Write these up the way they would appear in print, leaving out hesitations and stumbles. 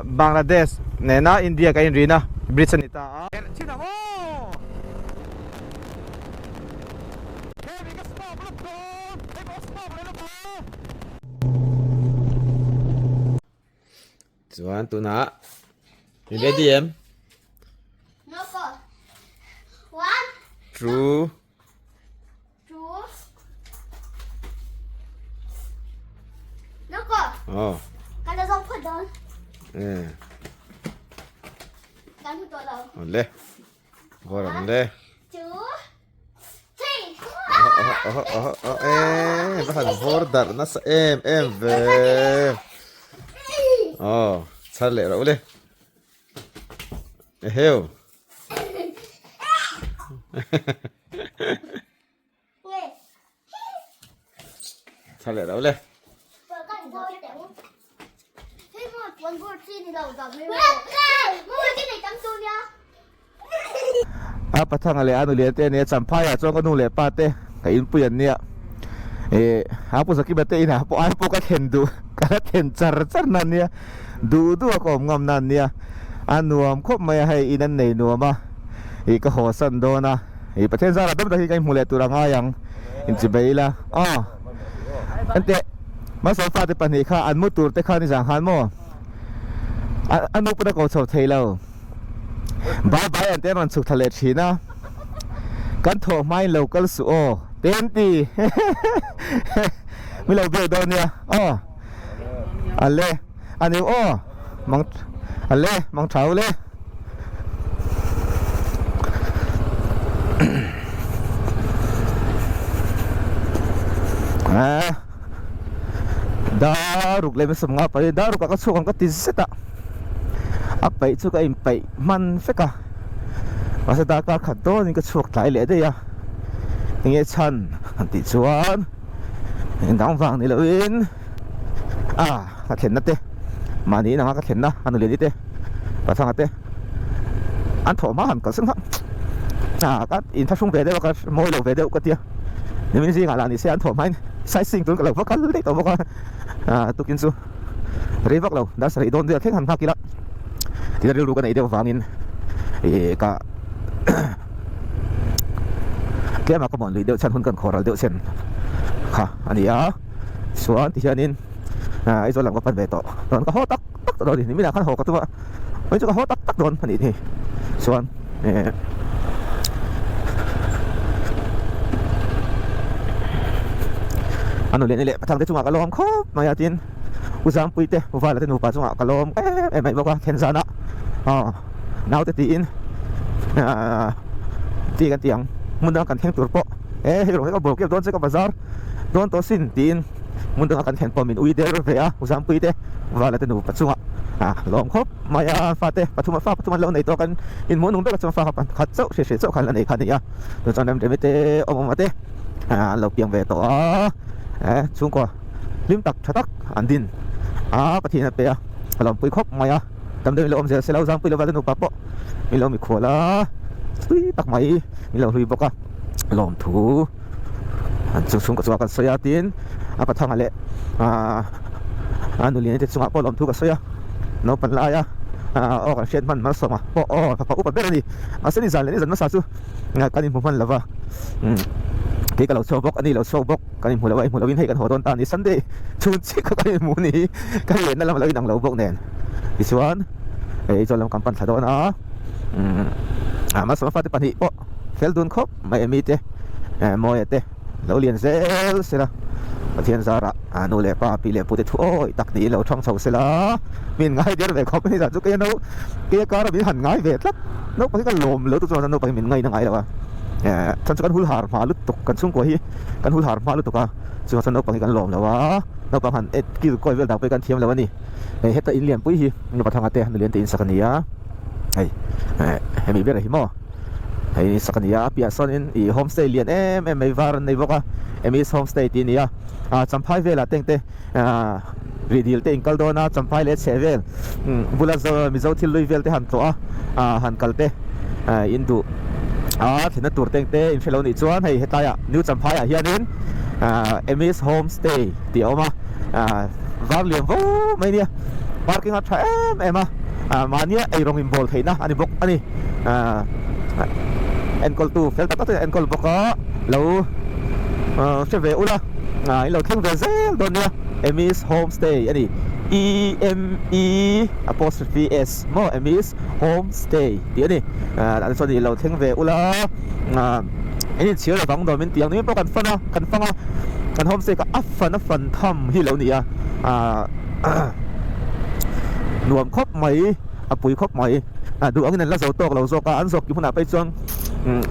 Bangladesh nena India ka in rina Britain ita china mo chuan tuna you ready em No go. One, true two. No go. oh Cái đó không phải đâu. eh Cái của tôi đâu. ole bora ole Two, three. bahan border na sa em ve oh chale ra ole heo Nghe. chale ra ole Vợ con tôi tiểu. Thế mà quần cô xin thì đầu gặp mấy mua cái này chấm tôi nha. patang ale anu le te ne champhai a chong anu le pa te ka in puyan nia apu sakhi bate ina po ai po ka thendu ka then char nan nia du ko ngam nan nia anuam khop mai hai inan nei nuama ka ho san do na pathen zara dam da hi kai mule turanga yang in chibeila ante ma so fa te pani kha an mu tur te kha ni jang han mo anu pu da ko chho theilo bye ante man suk thale thina kan tho mai local su o tenti mi lo be do nia ale ani mang ale mang thau le daruk le mesam nga pa daruk ka su kan ka tiseta apai chu ka impai man feka masa da ka khaddo ni ka chuk tai le de ya nge chan anti chuan dang wang ni loin ka then na te mani na ka then na anu le te pa sang te an tho ma han ka sing ha ka in tha sung ve de ka moi lo ve de ka tia ni min si nga la ni se an tho mai sai sing tun ka lo ka le to ka tu kin su re vak lo da sai don de theng han ha kila ti da ru ka nei de wangin ka ke ma ko mon lui de chan hun kan khoral de sen kha ani ya suan ti hianin ai zo lam ka pan ve to don ka ho tak do ni mi na khan ho ka tu ba ai chu ka ho tak don ani ni suan anu le le patang te chunga ka lom khop ma ya tin uzam puite uwa la te nu pa chunga ka lom mai ba ka khen zana now te ti in ti kan tiang mun dang kan theng tur po ro ka bol ke don se ka bazar don to sin tin mun dang kan theng po min ui der ve a uzam puite uwa la te nu pa chunga lom khop ma ya fa te pathuma lo nei to kan in mun nung be ka chunga fa ka khat chau se chau khan la nei khan ya to chan nam te om te lo piang ve to chung ko lim tak thatak an din pathina pe lom pui khop ma ya tam de lo om se lo jang pui lo va nu pa po mi lo mi khola tui tak mai mi lo hui boka lom thu an chung ko chuka soya tin pathang ale anu lin te chunga po lom thu ka soya no pan la ya kan shed man mar soma po pa upa berani asani zan le zan ma sa chu kanin puman lava ke ka lo sobok ani lo sobok kanin mulawai mulawin hei kan hodon ta ni sunday chun chi ka kanin mu ni kan le na lam lo inang lo bok nen isuan cho lam kampan thado na ma so fa te pani po fel dun khop mai mi te moi te lo lian zel sela pathian zara anu le pa pi le pu te thu oi tak ni lo thong chau sela min ngai der ve khop ni za chu ke no ke ka ra bi han ngai ve tlap no pa ka lom lo tu cho no pa min ngai na ngai la chan kan hul har ma lu tuk kan chung ko hi kan hul har ma lu tuka chu chan no pa kan lom la wa no pa han et ki ko vel da pe kan thiam la wa ni heta in lian pui hi no pa thanga te han lian te in sakania mi be ra hi mo sakania pia son in i homestay lian mai var nei boka is homestay ti ni champhai vela teng te ridil te inkal do na champhai le chevel bula zo mi zo thil lui vel te han to han kal te indu thina tur teng te in felon i chuan hei hetaya new champhai hianin Emmy's Homestay thì ông vào liền vô mấy nia parking lot em mà nia ai rong imbol thấy na anh bốc anh encol tu fel tak tu encol bốc có lâu sẽ về ula lâu thêm về zel don nia Emmy's Homestay anh E-M-E S mo Emmy's Homestay thì anh so thì lâu thêm về ula anh chiếu là vắng đồ bên tiếng này bao cần phânกัน homestay ก็อัฟฟันทำที่เหล่านี้หน่วมครบไหมปุ๋ยครบไหมดูอันนั้นแล้วเราตกเราโซกอันโซกิพุนาไปจวง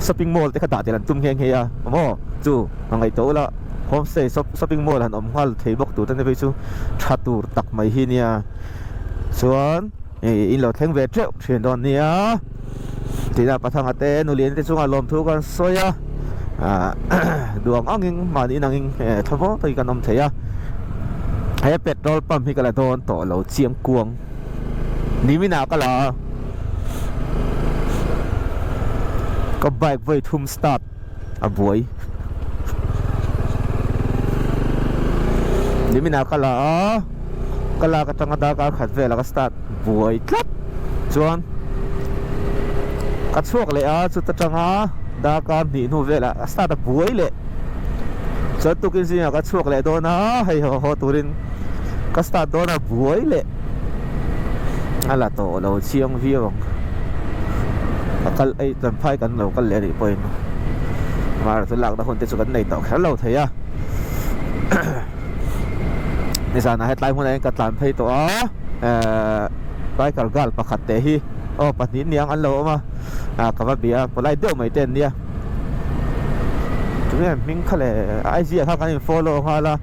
ช้อปปิ้งมอลล์ที่ขนาดที่นั่นจุ่มเฮงเฮียโม่จู่ยังไงโตละ homestay ช้อปปิ้งมอลล์หันอมฮัลเทบกตัวตั้งแต่ไปจู่ชัดตูตักไหมที่เนี่ยส่วนอินเราแทงเวทเจ้าเชียนตอนนี้ที่น่าประทังอาเตนุเรียนที่ช่วงอารมณ์ทุกคนสวยดวงอ่างยิงมานี่นางยิงทั้งหมดที่กันนำเทียให้เป็ดรอลปั๊มที่กันละโดนต่อเราเชียงกวงนี่ไม่หนาวก็ละก็แบกไว้ทุ่มสตาร์ทบวยนี่ไม่หนาวก็ละก็จังกระดาการขัดเวลาก็สตาร์ทบวยครับจวนกัดช่วงเลยสุดจังดาการหนีนูเวล่ะสตาร์ทบวยเลยจนตุกินสิก็ช่วงเลยโดนนะให้หัวตุรินก็สตาร์ทโดนบวยเลยอะไรต่อเราเชียงวิวก็ไอ้จำไพ่กันเราก็เลยไปมาสุดหลักแต่คนที่สุดกันในต่อแค่เราเทียในสถานะให้ไล่พวกนั้นก็ตามไพ่ตัวไปกัลประคัดเตะฮีปัจจุบันนี้อันเรามากับว่าเบียร์พอไล่เดี่ยวไม่เต้นเนี่ยทุกอย่างมิ่งเขาเลยไอซีเขาการฟอลโล่เขาละ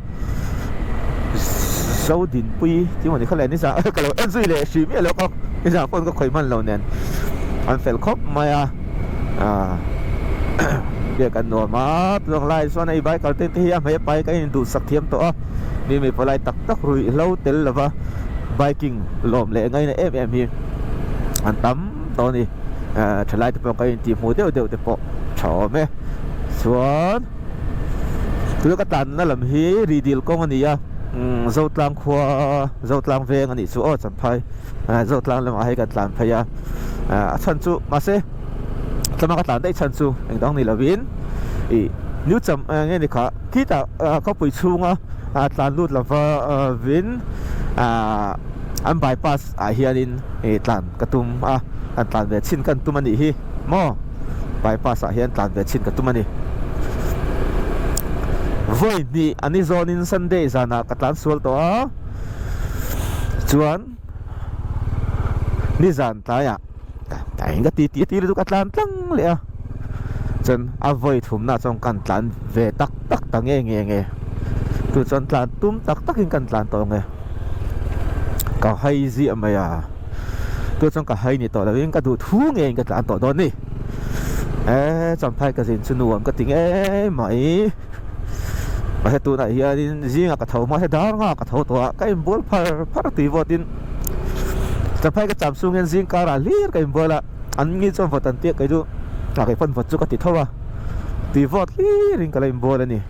สาวดินปุยที่วันนี้เขาเลยนี่สั่งก็เราเอ็นซีเลยชีวิตแล้วก็นี่สั่งคนก็คอยมันเราเนี่ยอันเฟลครบมาเรียกกันหน่วยมาลงไล่ส่วนไอ้ใบเขาเต้นที่ยังไม่ไปก็ยังดูสักเทียมตัวนี่มีพอไล่ตักรุยเล่าเต้นหรือว่าไบกิ้งหลอมเลยไงในFMEอันตั้มตอนนี้ฉลาดที่พวกเขาทีมหัวเดียวแต่พอชอบไหมส่วนตัวกระตันนั่นแหละมีรีดิลก็มันนี่เจ้าตลางขวาเจ้าตลางเวงอันนี้ส่วนสัมภาระเจ้าตลางเลยมาให้กันตลางพยาชันจูมาเซ่สมัครตลางได้ชันจูอย่างต้องนี่ละวินนิ้วจำเงี้ยนี่ค่ะที่แต่เขาไปชูงตลางรูดละว่าวินอันบายพาสเฮียดินตลางกระตุ้มอันตลางเวชินกันตุ้มมันนี่ฮีมอบายพาสเฮียนตลางเวชินกันตุ้มมันนี่วันนี้อันนี้โซนินซันเดย์จะนักตลางส่วนตัวชวนนี่จันทร์อ่ะแต่เองก็ตีดูกัตลันตั้งเลยจนเอาไว้ทุ่มหน้าจงกันตลันเวตักตั้งเงี้ยคือจนตลันตุ้มตักกินกันตลันตัวเงี้ยก็ให้สิอะไรตัวจงก็ให้นี่ต่อแล้วยังก็ดูทุ่งเองกันตลันต่อตอนนี้จำไพ่กระสินชนวนก็ติงไหมมาให้ตัวไหนเฮียดินยิงกระเทามาให้ดาวกระเทาตัวก็ยังบอลพาร์ตีวอดินจำไพ่ก็จำสูงเงินซิงการาลีร์ก็ยังบอลละอันนี้จำวัดตันเตี้ยก็ดูหลักไอ้ฟันวัดจุกติดเท่าว่าตีวอดลีริงก็เลยยังบอลนี่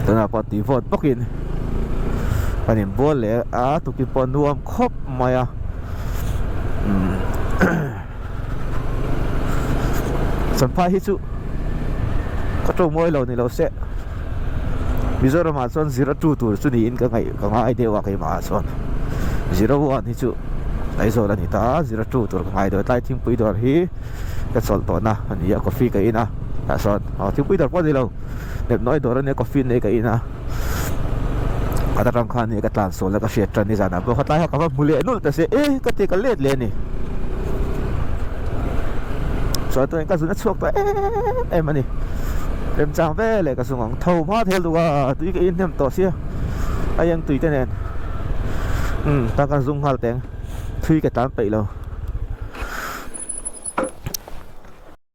ตอนนั้นพอตีวอดปักอินอันนี้บอลเลยตุกินปอนรวมครบมาสัมภาษณ์ฮิจุก็ตรงมวยเราเนี่ยเราเสะมิโซรามาส่วน02ตัวสุนีอินก็ไงไอเดียว่าใครมาส่วน01ฮิจุไอโซลานิตา02ตัวก็ไงเดี๋ยวใต้ทิ้งปุ๋ยดอร์ฮีก็สอนต่อนะอันนี้กาแฟก็อินนะแต่สอนทิ้งปุ๋ยดอร์พอดีเราเด็กน้อยดอร์เนี่ยกาแฟเนี่ยก็อินนะอาตรามคานเนี่ยก็ตานโซนแล้วก็เชียร์ตรันนี่จ้านะเพราะเขาตายเขาว่ามูเล่นู่นแต่เสียก็ตีกันเล็ดเลยนี่ส่วนตัวเองก็สุนัขชกตัวมันนี่เต็มจังเว้เลยก็ส่งของเท่าพอเทลดูว่าตุยก็อินเต็มต่อเสียไอ้ยังตุยแต่เนี่ยตั้งการส่งหัวแต่งตุยก็ตามไปแล้ว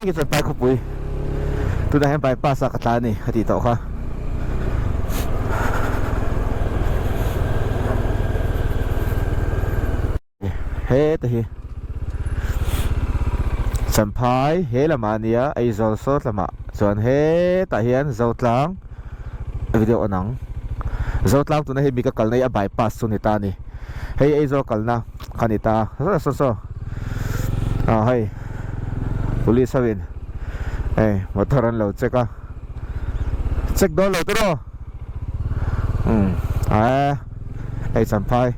นี่จะไปขบุยตัวไหนให้ไปป้าสักตานี่คดีต่อค่ะเฮ้ตัวเฮ้ สัมภายเฮละมาเนียไอโซลโซละมาส่วนเฮตาเฮียนโซตลังวิดีโอหนังโซตลังตัวนั้นเฮมีกัลในบายพาสสุนิตานี่เฮไอโซกัลนะขันิตาโซเฮ้ยตุลิสวินเอ้มาทารันเราเช็คโดนเราตัว ไอ้สัมภาย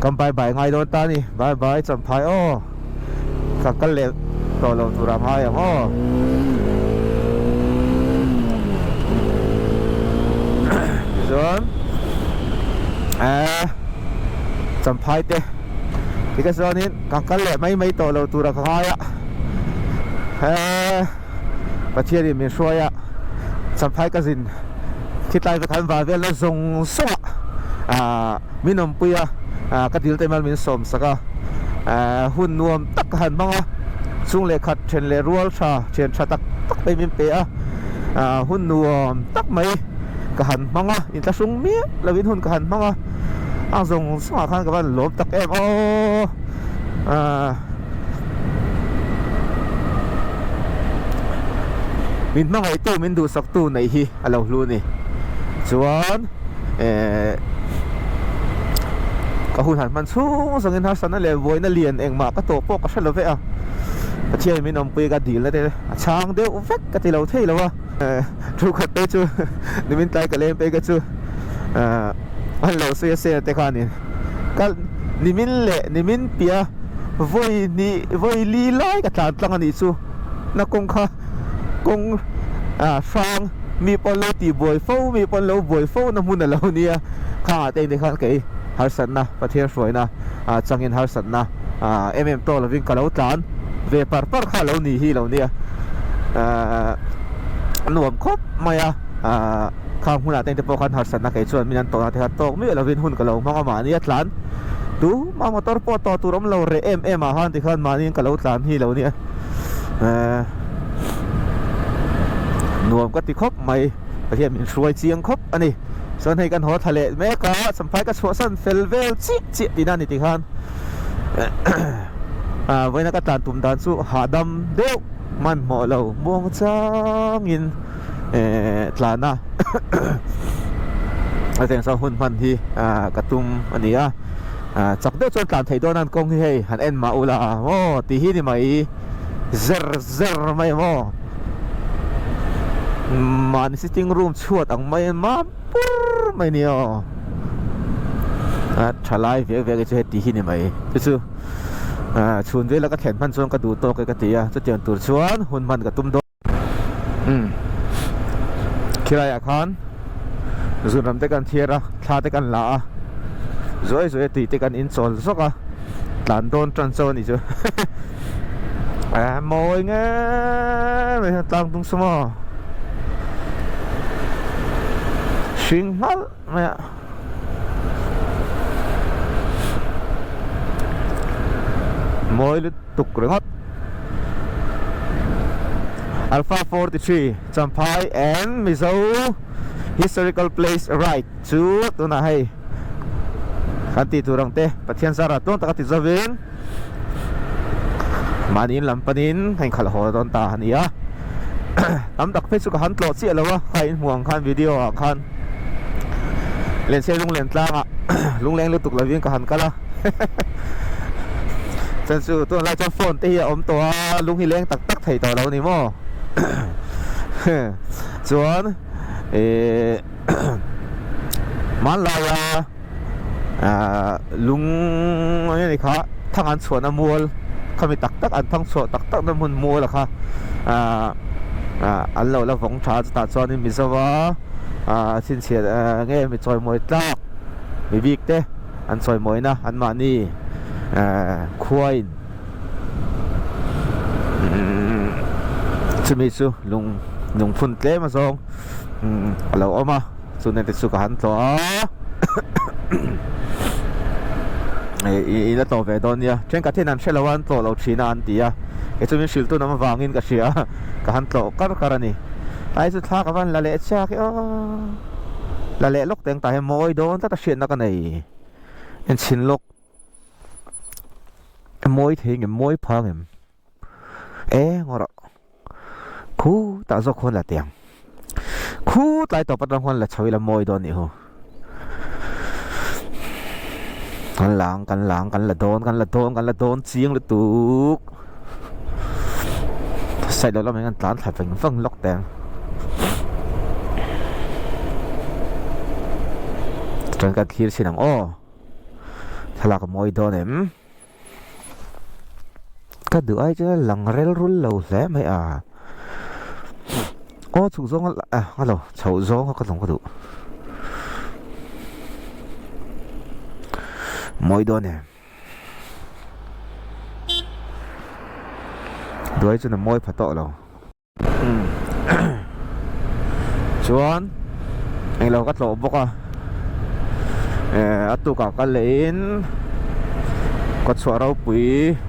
กำไปบ่ายไงโดนตานี่บ่ายสัมภายโอ้กักกันเล็บต่อเราตุรามหายอ่ะโอ้ส่วนสัมภายเตะที่ก็ส่วนนี้กักกันเล็บไม่ต่อเราตุรามหายอ่ะประเทศนี้มีช่วยอ่ะสัมภายก็สินคิดไล่ไปทันว่าเวลาส่งส่งมินมปุยกระดิ่งเต็มมันมีสมสักหุ่นนวมตักหันบ้างซุ่งเลขัดเชนเลรัวชาเชนชาตักไปมินเปียหุ่นนวมตักไม่กหันบ้างอินทซุ่งเมียแล้ววินหุ่นกหันบ้างส่งสมาคันกับว่าลบตักเอ็มมินบ้างไอ้ตู้มินดูสักตู้ไหนฮีเรารู้นี่ส่วนก็หุ่นหันมันสู้สังเกตทัศน์นั่นเลยวัยนั่นเรียนเองมาก็โตโปกก็เฉลิมอ่ะประเทศมีน้องปีก็ดีแล้วเด้ช้างเดียวเฟกก็ที่เราเที่ยวแล้ววะทุกคนไปจูนี่มินไตก็เล่นไปก็จูอันเราเสียแต่ข้านี่ก็นี่มินเละนี่มินเปียวัยลีไล่ก็ตามตั้งอันนี้จูนักกงค่ะกงช้างมีปนโลตีบวยฟูมีปนโลบวยฟูน้ำมันเราเนี่ยข้าเองในข้างเกยฮาร์สันนะประเทศสวยนะจังเงินฮาร์สันนะโตเราวิ่งกับเราจานเวปาร์ข้าเราหนีฮีเราเนี่ยหน่วมครบมาข้างหุ่นเองในโปรคันฮาร์สันนะเกยชวนมีนันโตนะที่ฮัตโตมีเราวิ่งหุ่นกับเรามากมาเนี่ยจานดูมามอเตอร์โปรต่อตัวเราเรมาฮันที่ข้างมาเนี่ยกับเราจานฮีเราเนี่ยหน่วมก็ติครบไม่ประเทศมันช่วยเชียงครบอันนี้ส่วนให้กันหัวทะเลแม้ก็สัมภาระก็ชัวร์สั้นเฟลเวลจิดีนั่นนี่ที่ข้างไว้นักการตุ่มดานสู้หาดำเดียวมันหมอเรามองจังยินตลาดนะแต่งสาวหุ่นพันที่กระตุ้มอันนี้จับเดียวจนการไทยโดนนั่นกงที่ให้หันเอ็นมาอุลาโอ้ตีฮีนี่ไม่เซอร์ไม่โม่มันสิติงรูมชวดอังไม่มาปุ๊บไม่เนี่ยชาไลเวกจะเห็ดดีที่นี่ไหมพี่ซูชวนเวแล้วก็แขนพันชวนกระดูโตกันกตีจะเจียนตัวชวนหุ่นมันกับตุ้มโดคิดอะไรอาคารส่วนรำเตกันเทียร์ท่าเตกันลาสวยตีเตกันอินโซลสักหลานโดนทรานโซนี่จ้ะมอยเงี้ยไม่ตั้งตรงสมอชิงฮัลไม่มอยลุตุกเรื่องAlpha 43 จำพาย and Mizo historical place right จูตัวน่ะให้ขันติตัวรังเตะปัทยันสาระต้นตะกัติจวินมานินลำปนินให้ขัดหัวตอนตาเนี่ยลำดักเพชรสุขหันโกรธเสียแล้ววะใครห่วงขันวิดีโอขันเล่นเซลุงเล่นกลางลุงแรงลุตุกละวิ่งกับหันกันละเซนซูตัวไรจะโฟนตีอมตัวลุงฮิเล้งตักไถ่ต่อเรานี่มั้งส่วนมันลายลุงอะไรนี่คะทั้งอันส่วนน้ำมัวเขามีตักอันทั้งส่วนตักน้ำมันมัวหรอคะอันเราฝงชาจะตัดส่วนนี้มิสวะสินเสียเงี้ยมีซอยมวยตักมีวิกเต้อันซอยมวยนะอันมานี่ควายชิมิสุลุงพุ่นเต้มาส่งเราเอามาส่วนในติดสุขหันตัวอีแล้วตัวเวดอนเนี่ยเช่นกับที่นั่นเชลวันตัวเราชีนานตีไอ้จุดนี้ชิลตัวน้ำวางินกับเชียกับหันตัวการนี่ไอ้สุดท้ายกับวันละเละเช็คละเละลกแต่งตายมวยโดนตั้งแต่เชียนนักกันนี่เอ็นชินลกมวยเทงมวยพัง ngồi đó khu ta dọc hơn là tiếng khu lại tàu bắt hơn là chơi là mồi đó nhỉ hồกันหลังกันละโดนเสียงละตุกใส่แล้วไม่งั้นร้านถ่ายเป็นฟังล็อกแดงจนการคิดสินะถ้าเราก็มวยโดนเนี่ยก็ดูไอ้เจ้าหลังเรลรุ่นเราแล้ไม่ถูกซ้งฮัลโหลเฉาซ้งเขาก็ต้องก็ดูมวยโดนเนี่ยด้วยจนมวยพัดต่อเราชวนไอเราก็โตบอกว่าตุกก็เล่นก็ชัวเราปุย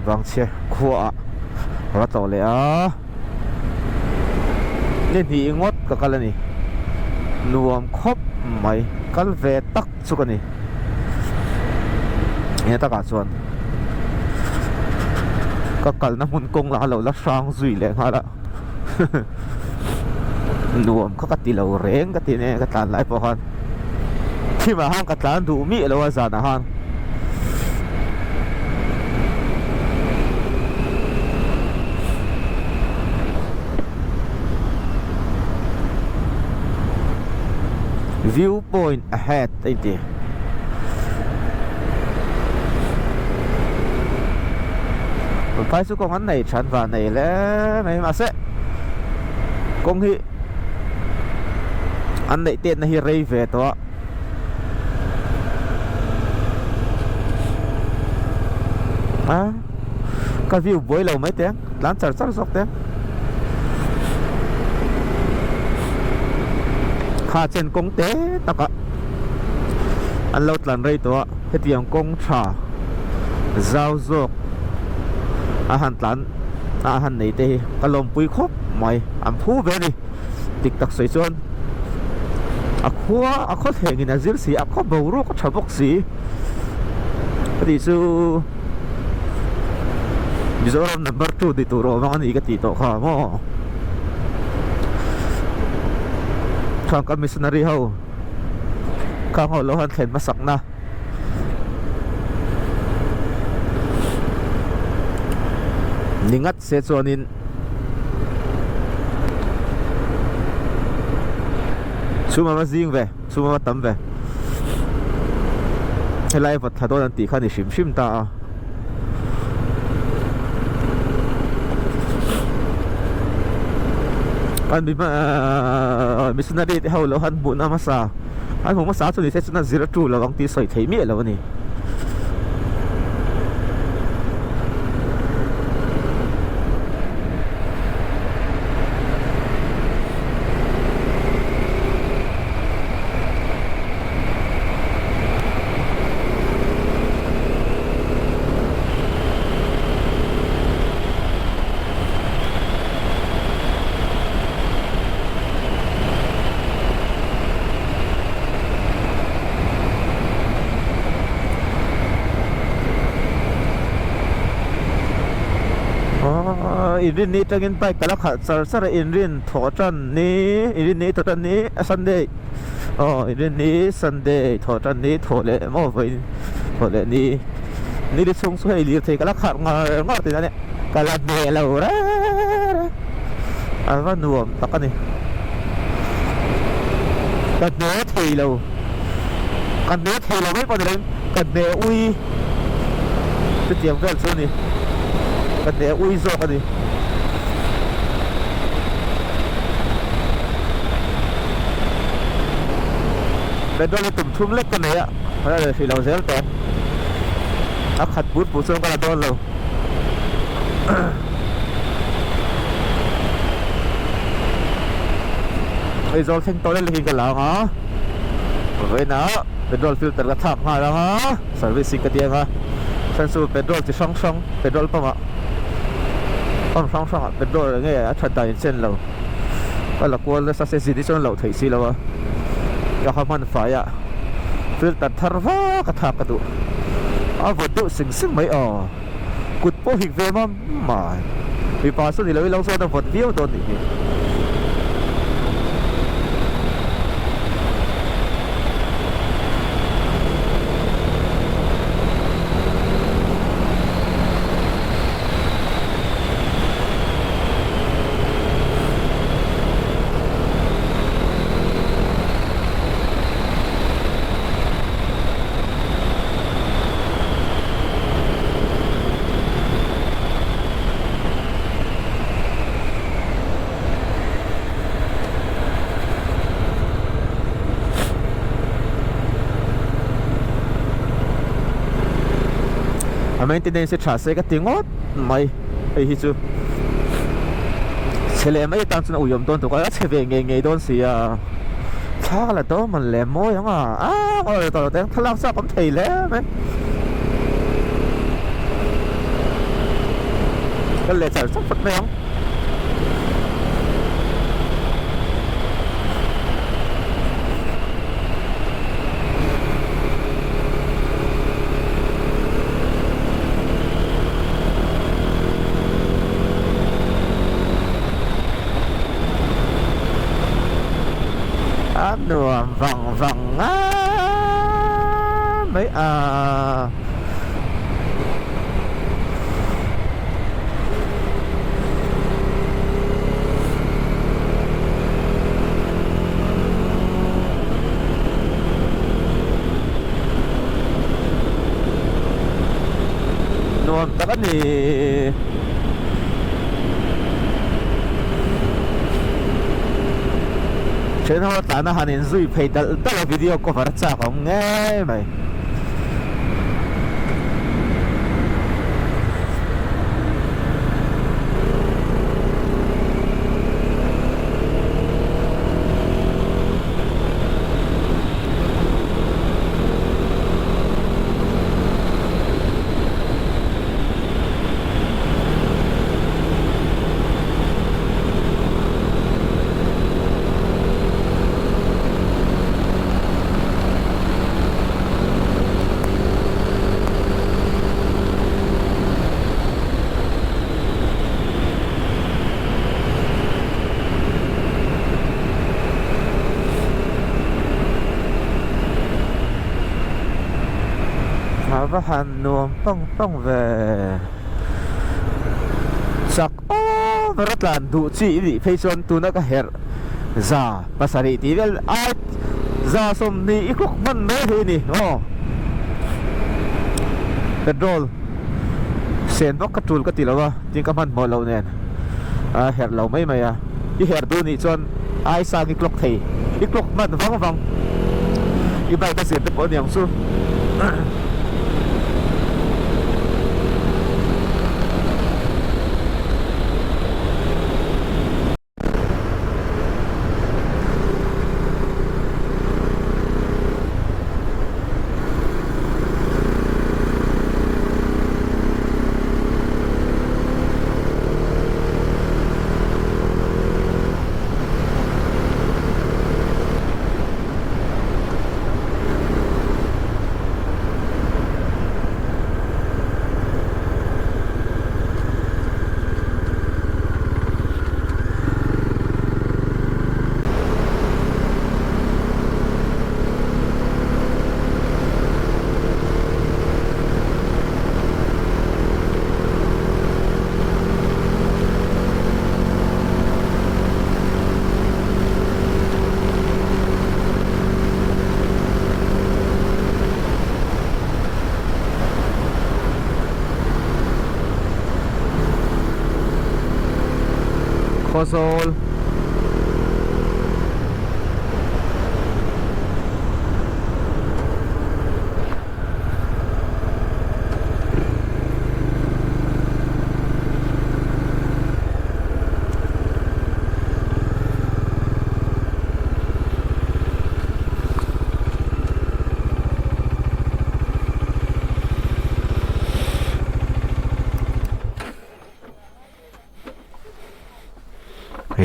บางเชี่ยขัวเราโตเลยเล่นที่งดก็เลยนี่นวมครบไม่ก็เวตักสุกันนี่เนี่ยตะการส่วนก็กัลน้ำมันกงละเราละช่างสุยเลยฮะละนวมเขาก็ตีเราเร่งก็ตีเนี่ยก็ตานหลายพอกันที่มาห้างก็ตานดูมีเราว่าสารอาหารviewpoint ahead ไอ้ที่ไปสุกงอันไหนฉันว่าไหนแล้วไม่มาเสะกงฮีอันไหนเตียนฮีเรย์เวตัวก็วิวบอยเราไม่เตียงร้านจัดสกเตียงข้าเจนกงเตะตะกะอันเราหลันเรย์ตัวเฮตียงกงชาเจ้าโจกอาหารหลันอาหารไหนเตะกะลมปุยครบไม่อันผู้เบนี่ติดตักใส่จนขัวขัวเห็นนะจิลสีขัวเบารูก็ชอบกสีพอดีซูมิโซรัมนัมเบอร์2ดิตัวเราบางอันอีกติดต่อข้ามทางการมิสนารีเขาข้างเขาเราหันเห็นมาสักนะนิงัดเสียส่วนนินชูมาซิงเวชูมาตั้มเวให้ไล่พัดถ้าโดนตีขันชิมตากันบิมามิสนารีที่เขาเราหันบุญอามาซาอันผมมาซาส่วนนี้เซสุนันซิระจูเราบางทีใส่ไทยมีแล้ววันนี้อินรินนี้จะกินไปกะละขัดสระอินรินถอจันนี้อินรินนี้ถอจันนี้ซันเดย์อินรินนี้ซันเดย์ถอจันนี้ถอเลยมอไปถอเลยนี่ดิชงสวยลีเทกะละขัดงอติดนั่นเนี่ยกะละเนลเราละว่าหนุ่มตักกันนี่กะเนเทเรากะเนเทเราไม่พอเลยกะเนอุ้ยจะเตรียมเรื่องส่วนนี้กะเนอุ้ยโซกันนี่เป็นโดนตุ่มทุ่มเล็กกันเนี่ยเพราะอะไรที่เราเซลแต่ขัดบูทปูซึ่งก็โดนเราไอ้โซลเซ็งโตเล่นกินกันแล้วฮะเว้ยนะเป็นโดนฟิลเตอร์กระทับมาแล้วฮะสวิตซิงกันเดียงฮะฉันสู้เป็นโดนที่ช่องเป็นโดนประมาต้องช่องเป็นโดนอะไรเงี้ยชัดใจเช่นเราก็หลักว่าเราสักเซนที่ช่วงเราถี่สิแล้ววะอยากให้มันไฟฟิลเตอร์ทาร์ฟ้ากระทับกระตุวัตถุสิ่งไม่กุดโปหิกเวมันมา vì pa số thì lấy lâu số nó vượt view tôi thì maintenance tra se ka tingot mai ei hi chu chele mai tan chuna uyom ton to ka cheve nge don sia thak la to man le mo yang oi to teng thalak sa kom thei le me ka le chal sak phut me yang nuông vòng vòng mấy nuông tao cái gì trên họ ta nó hành duy phải đặt video có phải chắc không nghe mày và hành nuông bông về sắc và rất là đủ chỉ vì phải chọn tu nó cái hết ra pasari tí về ai ra xong đi ít lúc mất mấy thế này petrol sen bóc cái tool cái tí lâu chính cái mình mua lâu nè hết lâu mấy mày cái hết tu này chọn ai sang ít lúc thì ít lúc mất vắng cái bài cái sen có niềm su Kosol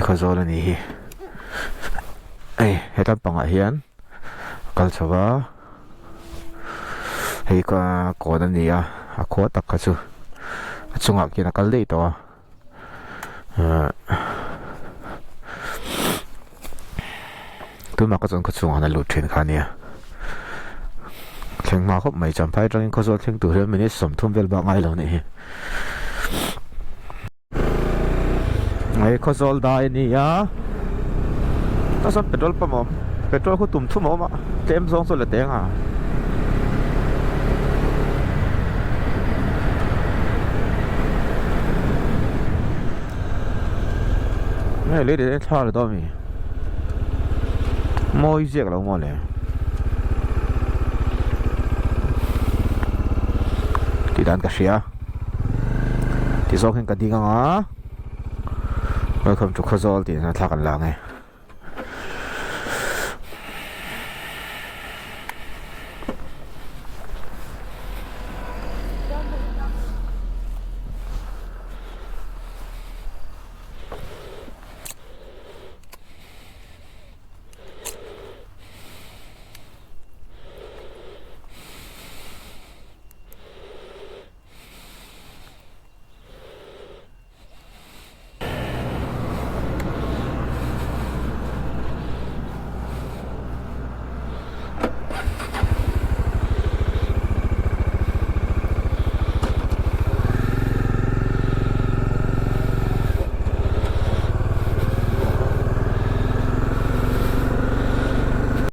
Kosol ni hetan panga hian kal chawa hei ka kodan nia a kho tak ka chu chunga kina kal dei to tôi mà có chọn có chung anh lụt trên khá nia thằng mà không mấy chăm phải trong có số thằng tụi em mình sống thôn về bao ngày rồi nè ngày có số đại nè à nó sắp petrol pa mom petrol ko tum thu mom à tem zong số là tiếng à này lấy để thao được đâu mi môi giết là ngon này thì đàn cá xía thì sau khi cái đi ngang á welcome to Khazol thì nó thắc ăn lang này